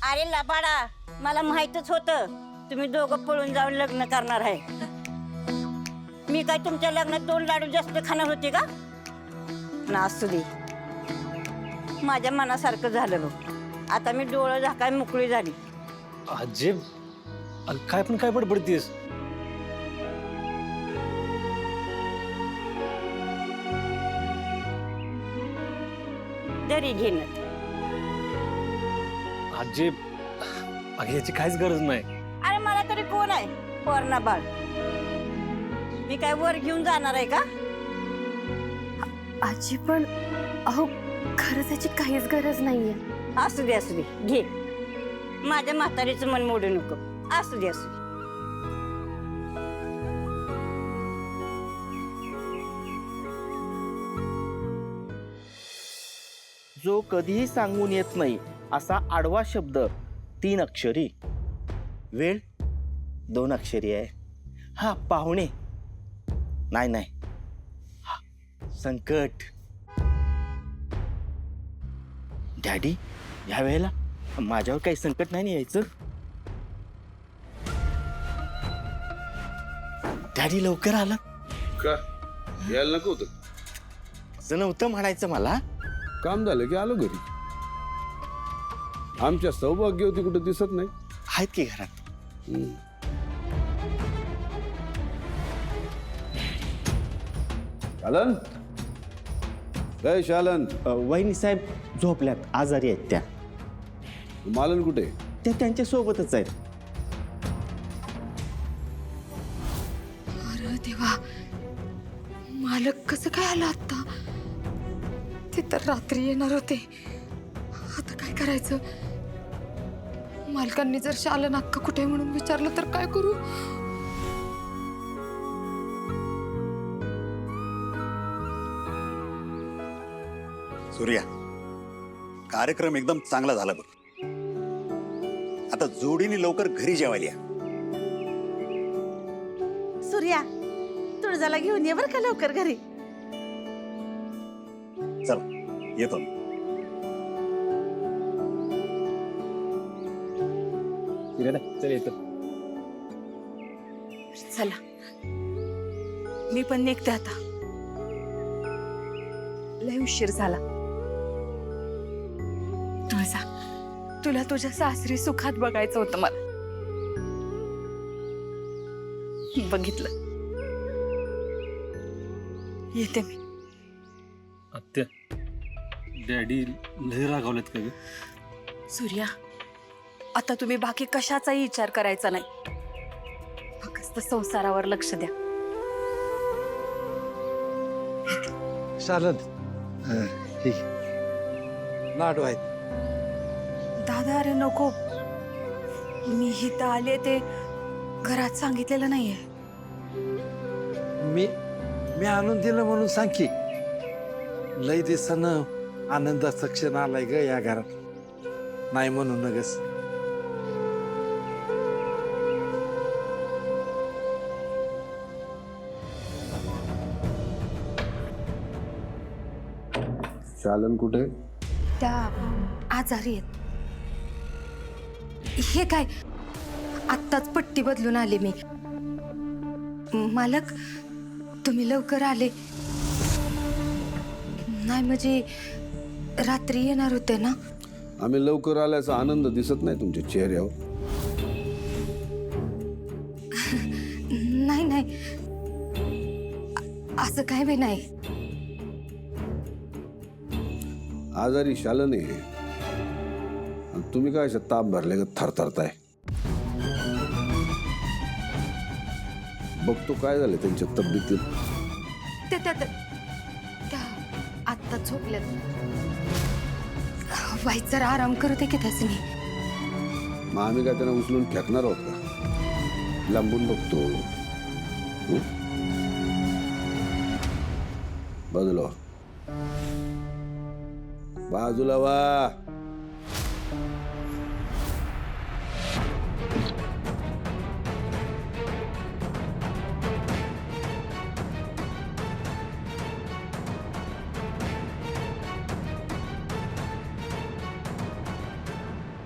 अरे लबाडा, मला माहितच होतं तुम्ही दोघं पळून जाऊन लग्न करणार आहे. मी काय तुमच्या लग्नात 2 लाडू जास्त खाणार होते का? ना असू दे, माझ्या मनासारखं झालं बघ. आता मी डोळं झाकाय मोकळी झाली. आजी काय पण काय बडबडतीस? दरी घेणं. आजी अगं याची काहीच गरज नाही. अरे मला तरी कोण आहे पोरणा बाळ? मी काय वर घेऊन जाणार आहे का? आजी पण अहो खरंच याची काहीच गरज नाहीये. असू दे असू दे, घे. माझ्या म्हातारीचं मन मोडू नको. असू दे असू दे. जो कधीही सांगून येत नाही असा आडवा शब्द 3 अक्षरी. वेळ 2 अक्षरी आहे. हा पाहुणे नाही नाही, हा संकट. डॅडी ह्या वेळेला माझ्यावर काही संकट नाही ना यायचं. डॅडी लवकर आला. का यायला नको होतं? असं नव्हतं म्हणायचं मला. काम झालं की आलो घरी. आमच्या सौभाग्यवती कुठे दिसत नाही. आहेत की घरात. शालन, काय शालन? वहिनी साहेब झोपल्यात, आजारी आहेत त्या. मालन कुठे? त्या त्यांच्या सोबतच आहेत. अरे देवा, मालक कसं काय आला आता? ते तर रात्री येणार होते. आता काय करायचं? मालकांनी जर शालन अक्का कुठे म्हणून विचारलं तर काय करू? सूर्या, कार्यक्रम एकदम चांगला झाला बघ. आता जोडीने लवकर घरी जेवायला या. सूर्या, तुळजाला घेऊन ये बरं का लवकर घरी. चला येतो. चल येतो. चला, मी पण निघते आता. लय उशीर झाला. तुळजा, तुला तुझ्या सासरी सुखात बघायचं होतं मला. बघितलं. येते मी. आत्या डॅडी लय रागावलेत का ग? सूर्या, आता तुम्ही बाकी कशाचाही विचार करायचा नाही. फक्त संसारावर लक्ष द्या. शालन, ठीक लाडू आहेत. दादा, अरे नको. मी इथं आले ते घरात सांगितलेलं नाहीये. मी आणून दिलं म्हणून सांग की. लय दिवसानं आनंदाचा क्षण आलाय ग या घरात. नाही म्हणून नगस. शालन कुठे? त्या आजारी आहेत. हे काय, आत्ताच पट्टी बदलून आले मी. मालक, तुम्ही लवकर आले. नाही म्हणजे रात्री येणार होते ना. आम्ही लवकर आल्याचा आनंद दिसत नाही तुमच्या चेहऱ्यावर. नाही नाही, असं काय बी नाही. आजारी शालन आहे आणि तुम्ही काय असं ताप भरले का थरथरताय? बघतो काय झालं त्यांच्या तब्येतीत. ते त्या आत्ता झोपल्यात. वाईट जरा आराम करते की त्यासनी. मग आम्ही काय त्यांना उचलून फेकणार आहोत का? लांबून बघतो. बाजूला वा. बाजूला वा.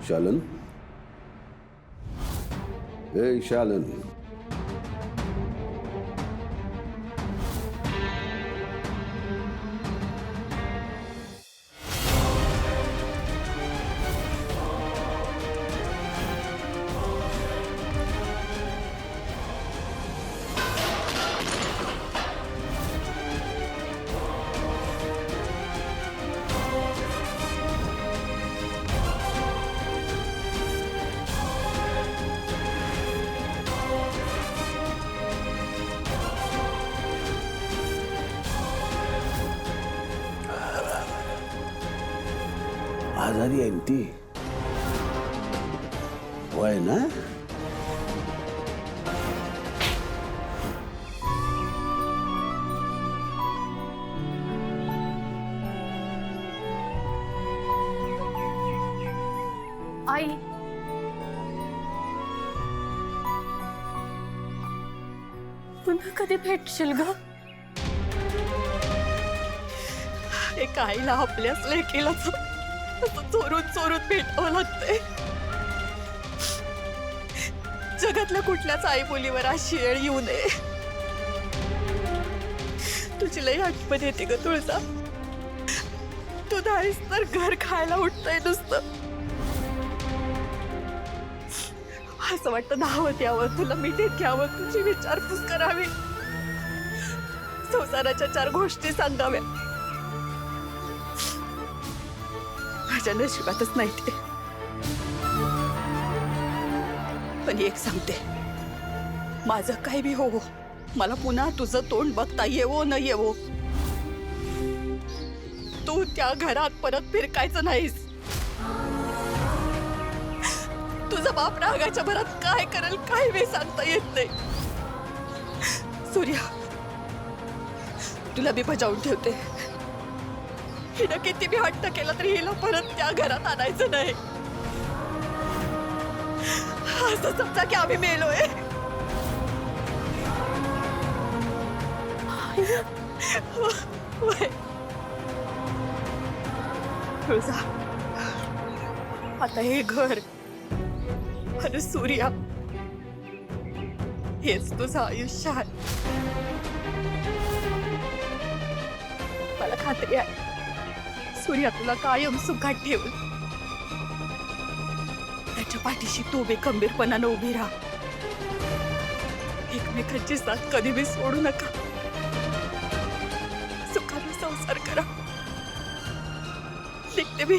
शालन, ए शालन, आजारी आहे ना ती? होय ना? आई पुन्हा कधी भेटशील ग? एका आईला आपल्याच लेकीला चोरून चोरून भेटावं लागतंय. जगातल्या कुठल्याच आई मुलीवर अशी वेळ येऊ नये. तुझी लई आठवण येते ग तुळजा. तू नाहीस तर घर खायला उठतंय नुसतं. असं वाटतं धावत यावं, तुला मिठीत घ्यावं, तुझी विचारपूस करावी, संसाराच्या 4 गोष्टी सांगाव्या. माझ्या नशिबातच नाही ते. पण एक सांगते, माझं काही बी हो, मला पुन्हा तुझं तोंड बघता येवो न येवो, तू त्या घरात परत फिरकायचं नाहीस. तुझा बाप रागाच्या भरात काय करेल काय बी सांगता येत नाही. सूर्या, तुला बी बजावून ठेवते. हिनं किती बी हट्ट केला तरी हिला परत त्या घरात आणायचं नाही. असं समजा की आम्ही मेलोय. तुळजा, आता हे घर आणि सूर्या हेच तुझं आयुष्य आहे. मला खात्री आहे सूर्या तुला कायम सुखात ठेवून. त्याच्या पाठीशी तू बी खंबीरपणानं उभी राहा. एकमेकांची साथ कधी बी सोडू नका. सुखाने संसार करा. निघते मी.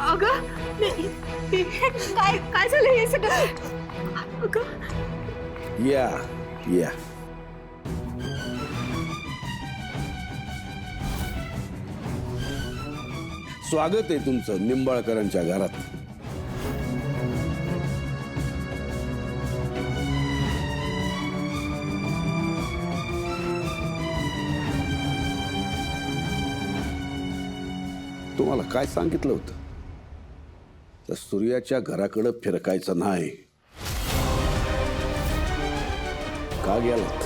अगं काय झालं हे सगळं? अगं या या, स्वागत आहे तुमचं निंबाळकरांच्या घरात. तुम्हाला काय सांगितलं होतं? तर सूर्याच्या घराकडे फिरकायचं नाही. का गेलात?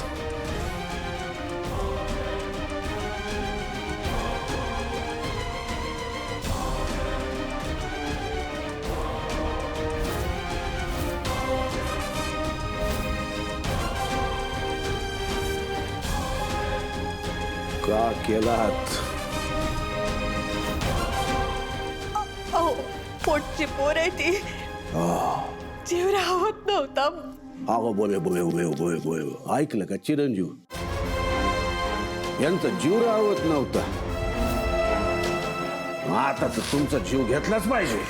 का केलात? पोटची पोर आहे ती. जीव राहत नव्हता. अहो बोले बोले उभे उभे उभे, ऐकलं का चिरंजीव? यांचा जीव राहत नव्हता. आता तर तुमचा जीव घेतलाच पाहिजे.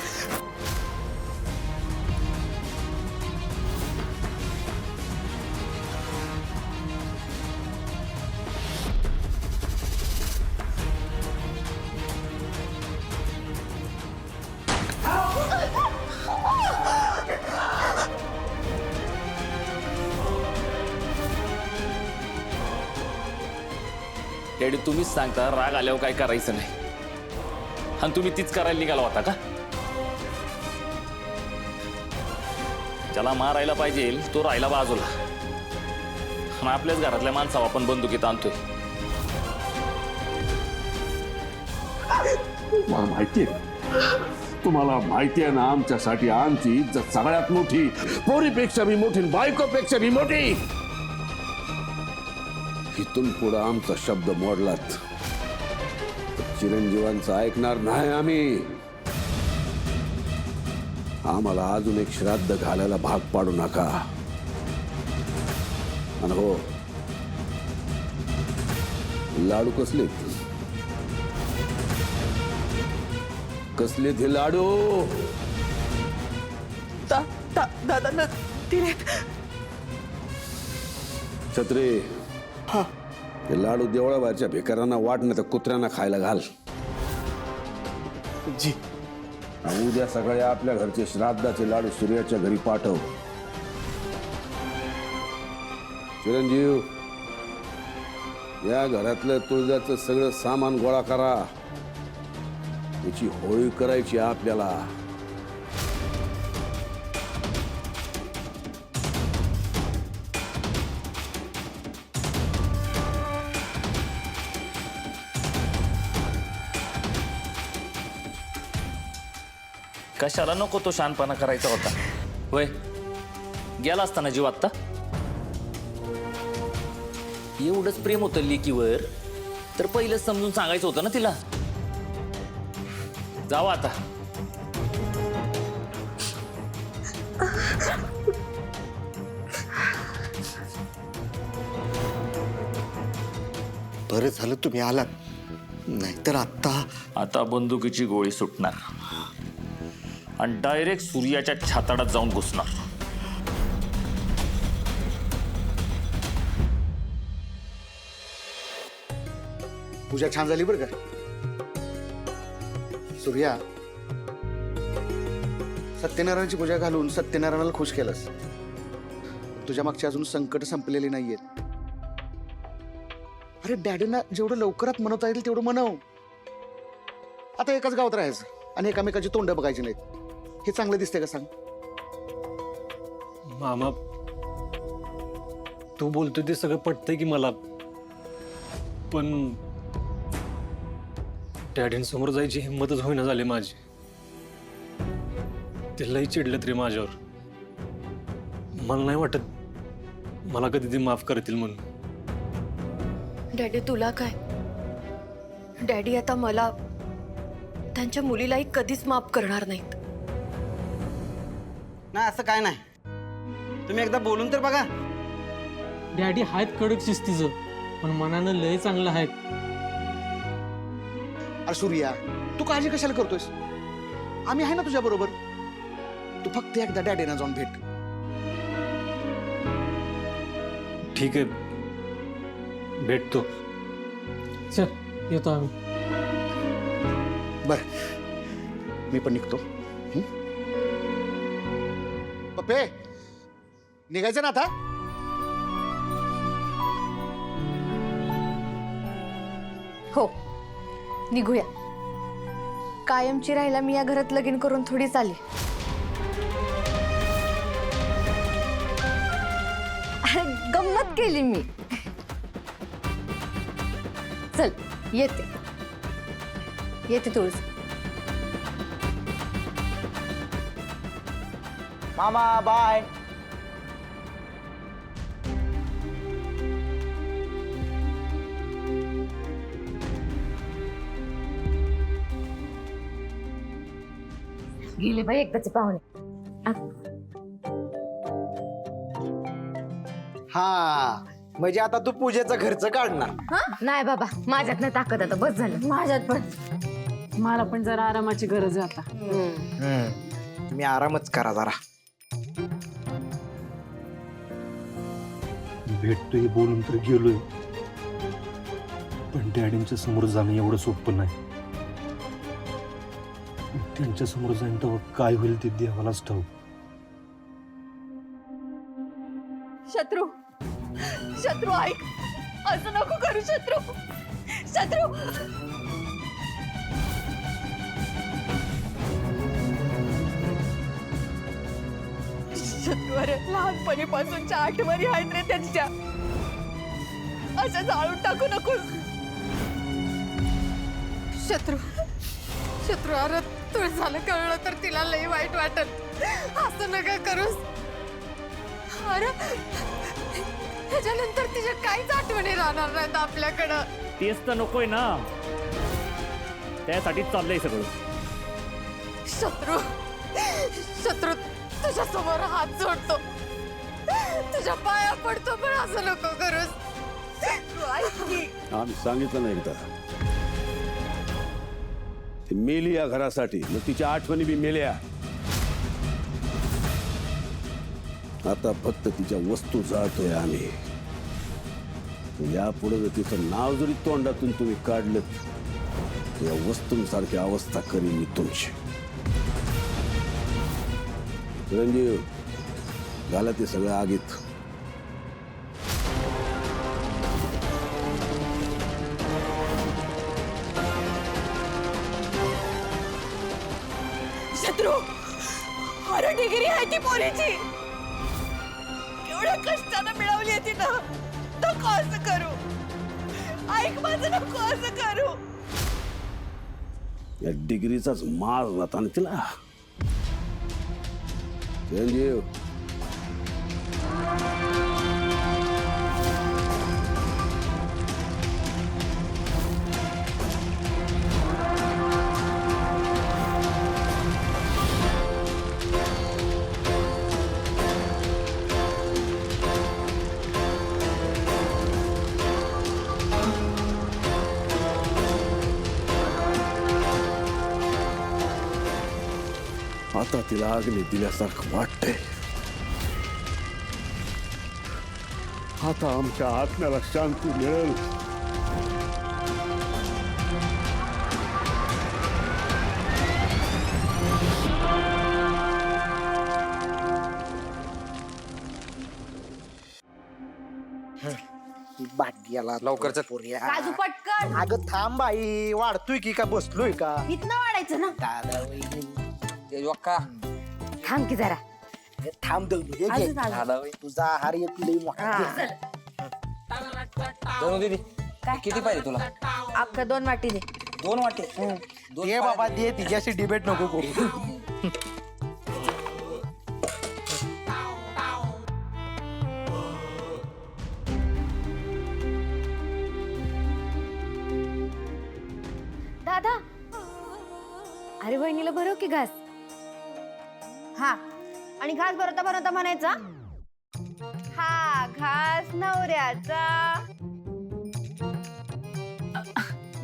डॅडी तुम्हीच सांगता राग आल्यावर काय करायचं नाही, आणि तुम्ही तीच करायला निघाला होता का? ज्याला मारायला पाहिजे तो राहिला बाजूला, आणि आपल्याच घरातल्या माणसावर आपण बंदुकीत आणतोय. मला माहितीये, तुम्हाला माहिती आहे ना, आमच्यासाठी आमची इज्जत सगळ्यात मोठी, पोरीपेक्षा बी मोठी, बायकोपेक्षा बी मोठी. इथून पुढे आमचा शब्द मोडलात तर चिरंजीवांचं ऐकणार नाही आम्ही. आम्हाला अजून एक श्राद्ध घालायला भाग पाडू नका. आणि हो, लाडू कसले कसले ते लाडू? दादा ना तिने छत्रे, हे लाडू देवळाबाहेरच्या भिकाऱ्यांना वाट, नाही तर कुत्र्यांना खायला घाल. जी. उद्या सकाळी आपल्या घरचे श्राद्धाचे लाडू सूर्याच्या घरी पाठव. चिरंजीव, या घरातलं तुळजाचं सगळं सामान गोळा करा. याची होळी करायची आपल्याला. कशाला नको तो शानपणा करायचा होता वय? गेला असताना जीव आत्ता. एवढंच प्रेम होतं लेकीवर तर पहिलं समजून सांगायचं होतं ना तिला. जावा आता. बरं झालं तुम्ही आलात, नाहीतर आता बंदुकीची गोळी सुटणार आणि डायरेक्ट सूर्याच्या छाताडात जाऊन घुसणार. पूजा छान झाली बरं का सूर्या. सत्यनारायणाची पूजा घालून सत्यनारायणाला खुश केलंस. तुझ्या मागची अजून संकट संपलेली नाहीयेत. अरे डॅडींना जेवढं लवकरात मनवता येईल तेवढं मनव. आता एकाच गावात राहायचं आणि एकामेकाची तोंड बघायची नाहीत. हे चांगलं दिसतंय का सांग? मामा, तू बोलतोय ते सगळं पटतंय की मला, पण डॅडींसमोर जायची हिंमतच होईना झाली माझी. ते लई चिडलेत रे माझ्यावर. मला नाही वाटत मला कधी ते माफ करतील म्हणून. डॅडी तुला काय? डॅडी आता मला, त्यांच्या मुलीलाही कधीच माफ करणार नाहीत. नाही असं काय नाही, तुम्ही एकदा बोलून तर बघा. डॅडी आहेत कडक शिस्तीचं, पण मनानं लय चांगलं आहेत. अरे सूर्या, तू काळजी कशाला करतोयस? आम्ही आहे ना तुझ्या बरोबर. तू फक्त एकदा डॅडीना जाऊन भेट. ठीक आहे, भेटतो. चल येतो आम्ही. बर, मी पण निघतो. पप्पे, निघायचं ना आता? हो, निघूया. कायमची राहायला मी या घरात लगीन करून थोडीच आली. गंमत केली मी. चल येते येते तुळस. मामा बाय. गेले बाई एकदाचे पाहुणे. हा म्हणजे आता तू पूजेचं घरचं काढणार? नाही बाबा, माझ्यात नाही ताकद आता, बस झालं. माझ्यात पण. मला पण जरा आरामाची गरज आहे आता. तुम्ही आरामच करा जरा. भेटतोय बोलून तर गेलोय, पण डॅडींच्या समोर जाणं एवढं सोपं नाही. त्यांच्या समोर जाईन तेव्हा काय होईल ते देवालाच ठाऊक. शत्रू, शत्रू ऐक, असं नको करू शत्रू. शत्रू शत्रू अरे लहानपणीपासूनच्या आठवणी आहेत रे त्यांच्या अशा जाळून टाकू नकोस शत्रू शत्रू अरे तुला झालं कळलं तर तिला लई वाईट वाटत असं नका करूस अरे त्याच्यानंतर तिच्या काहीच आठवणी राहणार नाहीत आपल्याकडं तेच तर नकोय ना त्यासाठी चाललंय सगळं शत्रू शत्रू तुझ्या समोर हात जोडतो तुझ्या पाया पडतो पण असं नको करूस तू ऐक की आम्ही सांगितलं ना एकदा ती मेली या घरासाठी मग तिच्या आठवणी बी मेल्या आता फक्त तिच्या वस्तू जाळतोय आम्ही यापुढे जर तिचं नाव जरी तोंडातून तुम्ही काढलं या वस्तूंसारखी अवस्था करीन मी तुमची चिरंजीव झालं ते सगळं आगीत शत्रू अरे डिग्री आहे ती पोरीची केवढ्या कष्टानं मिळवली आहे तिनं नको असं करू ऐक माझं नको असं करू या डिग्रीचाच मार होता ना तिला चिरंजीव आता तिला अग्नी दिल्यासारखं वाटतंय आता आमच्या आत्म्याला शांती मिळेल भाग्याला लवकर काजू पटकन अगं थांब बाई वाढतोय की का बसलोय का इथनं वाढायचं ना दादा वहिनी थांब की जरा थांब दे हे घे. अजून, अजून. दादा वहिनी, तुझा आहार एक लई मोठा घे. दीदी किती पाहिजे तुला अख्खा 2 वाटी दे 2 वाटे दे बाबा दे तिच्याशी डिबेट नको करू दादा अरे बहिणीला भरव की घास हा आणि घास भरवता भरवता म्हणायचा हा घास नवऱ्याचा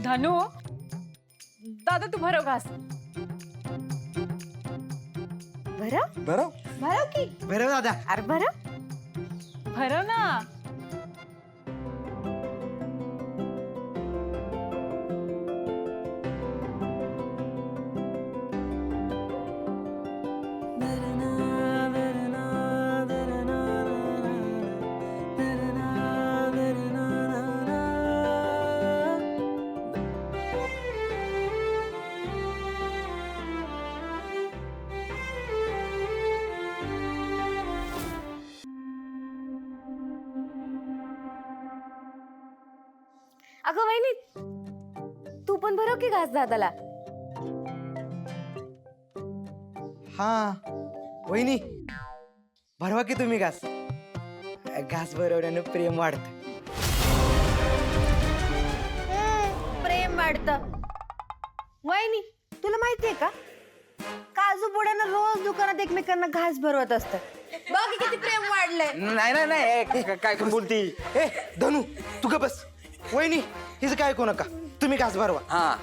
धनु दादा तू भरव घास भरव बरं भरव की बरं दादा अरे भरव भरव ना अगं वहिनी तू पण भरव की घास दादाला हा वहिनी भरवा की तुम्ही घास घास भरवल्यानं प्रेम वाढत प्रेम वाढतं वहिनी तुला माहितीये का काजू पोड्यानं रोज दुकानात एकमेकांना घास भरवत असतात बघ किती प्रेम वाढलंय नाही नाही नाही काय बोलती ए धनु तू का बस वहिनी हिचं काय ऐकू नका तुम्ही घास भरवा हा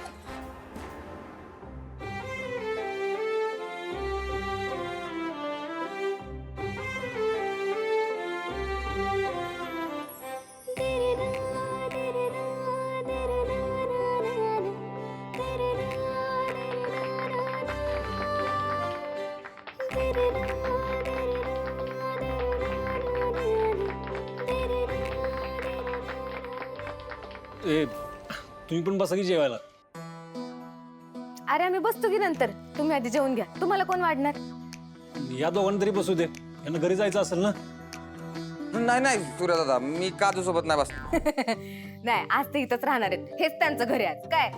तुम्ही पण बसा की जेवायला. अरे आम्ही बसतो की नंतर, तुम्ही आधी जेवून घ्या. तुम्हाला कोण वाढणार? या दोघांना तरी बसू दे, यांना घरी जायचं असेल ना. नाही नाही सूर्या दादा, मी काजू सोबत नाही बस. नाही, आज ते इथंच राहणार आहेत. हेच त्यांचं घर आहे आज. काय